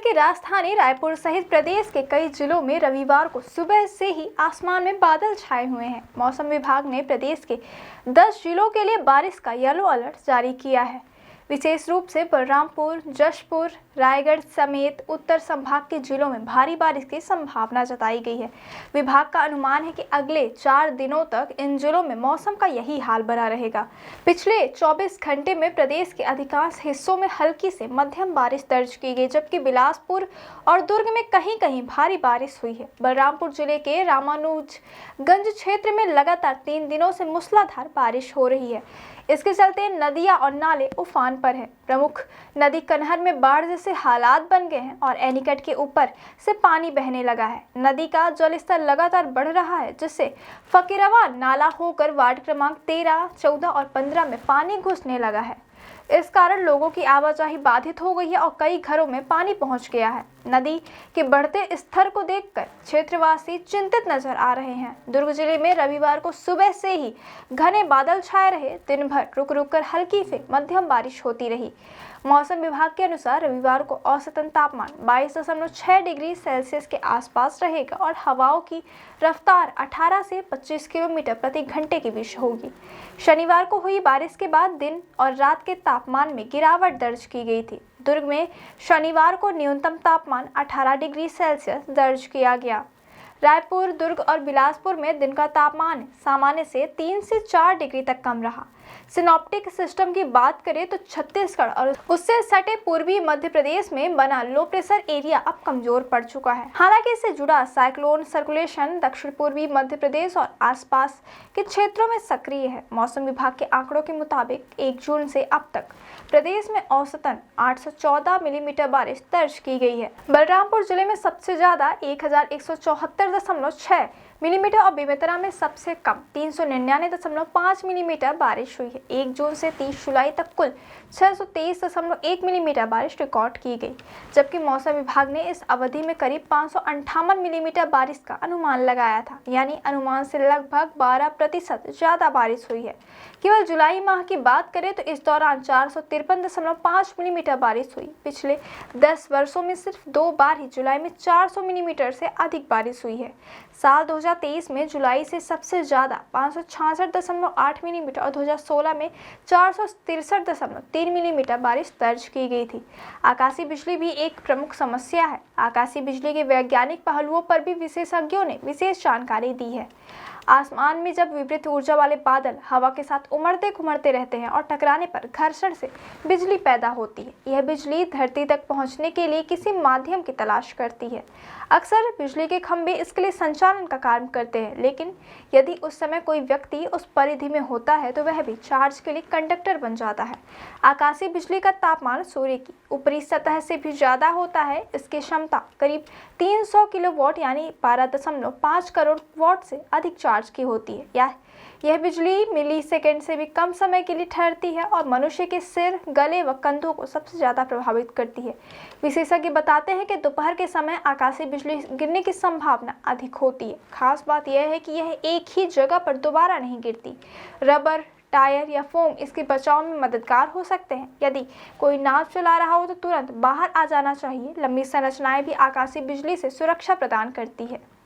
की राजधानी रायपुर सहित प्रदेश के कई जिलों में रविवार को सुबह से ही आसमान में बादल छाए हुए हैं। मौसम विभाग ने प्रदेश के 10 जिलों के लिए बारिश का येलो अलर्ट जारी किया है। विशेष रूप से बलरामपुर, जशपुर, रायगढ़ समेत उत्तर संभाग के जिलों में भारी बारिश की संभावना जताई गई है। विभाग का अनुमान है कि अगले 4 दिनों तक इन जिलों में मौसम का यही हाल बना रहेगा। पिछले 24 घंटे में प्रदेश के अधिकांश हिस्सों में हल्की से मध्यम बारिश दर्ज की गई, जबकि बिलासपुर और दुर्ग में कहीं कहीं भारी बारिश हुई है। बलरामपुर जिले के रामानुजगंज क्षेत्र में लगातार 3 दिनों से मूसलाधार बारिश हो रही है। इसके चलते नदियां और नाले उफान पर हैं। प्रमुख नदी कनहर में बाढ़ जैसे हालात बन गए हैं और एनीकट के ऊपर से पानी बहने लगा है। नदी का जलस्तर लगातार बढ़ रहा है, जिससे फकीरवा नाला होकर वार्ड क्रमांक 13, 14 और 15 में पानी घुसने लगा है। इस कारण लोगों की आवाजाही बाधित हो गई है और कई घरों में पानी पहुंच गया है। नदी के बढ़ते स्तर को देखकर क्षेत्रवासी चिंतित नजर आ रहे हैं। दुर्ग जिले में रविवार को सुबह से ही घने बादल छाए रहे। दिन भर रुक रुक कर हल्की से मध्यम बारिश होती रही। मौसम विभाग के अनुसार रविवार को औसतन तापमान 22.6 डिग्री सेल्सियस के आसपास रहेगा और हवाओं की रफ्तार 18 से 25 किलोमीटर प्रति घंटे के बीच होगी। शनिवार को हुई बारिश के बाद दिन और रात के तापमान में गिरावट दर्ज की गई थी। दुर्ग में शनिवार को न्यूनतम तापमान 18 डिग्री सेल्सियस दर्ज किया गया। रायपुर, दुर्ग और बिलासपुर में दिन का तापमान सामान्य से 3 से 4 डिग्री तक कम रहा। सिनॉप्टिक सिस्टम की बात करें तो छत्तीसगढ़ और उससे सटे पूर्वी मध्य प्रदेश में बना लो प्रेशर एरिया अब कमजोर पड़ चुका है। हालांकि इससे जुड़ा साइक्लोन सर्कुलेशन दक्षिण पूर्वी मध्य प्रदेश और आसपास के क्षेत्रों में सक्रिय है। मौसम विभाग के आंकड़ों के मुताबिक 1 जून से अब तक प्रदेश में औसतन 814 मिलीमीटर बारिश दर्ज की गई है। बलरामपुर जिले में सबसे ज्यादा 1174.6 मिलीमीटर और बेमेतरा में सबसे कम 399.5 मिलीमीटर बारिश हुई है। 1 जून से 30 जुलाई तक कुल 623.1 मिलीमीटर बारिश रिकॉर्ड की गई, जबकि मौसम विभाग ने इस अवधि में करीब 558 मिलीमीटर बारिश का अनुमान लगाया था, यानी अनुमान से लगभग 12% ज्यादा बारिश हुई है। केवल जुलाई माह की बात करें तो इस दौरान 453.5 मिलीमीटर बारिश हुई। पिछले 10 वर्षों में सिर्फ 2 बार ही जुलाई में 400 मिलीमीटर से अधिक बारिश हुई है। साल 2023 में जुलाई से सबसे ज्यादा 566.8 मिलीमीटर और 2016 में 463.3 मिलीमीटर बारिश दर्ज की गई थी। आकाशीय बिजली भी एक प्रमुख समस्या है। आकाशीय बिजली के वैज्ञानिक पहलुओं पर भी विशेषज्ञों ने विशेष जानकारी दी है। आसमान में जब विपरीत ऊर्जा वाले बादल हवा के साथ उमड़ते घुमड़ते रहते हैं और टकराने पर घर्षण से बिजली पैदा होती है। यह बिजली धरती तक पहुंचने के लिए किसी माध्यम की तलाश करती है। अक्सर बिजली के खंभे इसके लिए संचालन का काम करते हैं, लेकिन यदि उस समय कोई व्यक्ति उस परिधि में होता है तो वह भी चार्ज के लिए कंडक्टर बन जाता है। आकाशीय बिजली का तापमान सूर्य की ऊपरी सतह से भी ज्यादा होता है। इसकी क्षमता करीब 300 किलोवाट यानी 12.5 करोड़ वाट से अधिक चार्ज की होती है। यह बिजली मिली सेकेंड से भी कम समय के लिए ठहरती है और मनुष्य के सिर, गले व कंधों को सबसे ज्यादा प्रभावित करती है। विशेषज्ञ बताते हैं कि दोपहर के समय आकाशीय बिजली गिरने की संभावना अधिक होती है। खास बात यह है कि यह एक ही जगह पर दोबारा नहीं गिरती। रबर, टायर या फोम इसके बचाव में मददगार हो सकते हैं। यदि कोई नाव चला रहा हो तो तुरंत बाहर आ जाना चाहिए। लंबी संरचनाएं भी आकाशीय बिजली से सुरक्षा प्रदान करती है।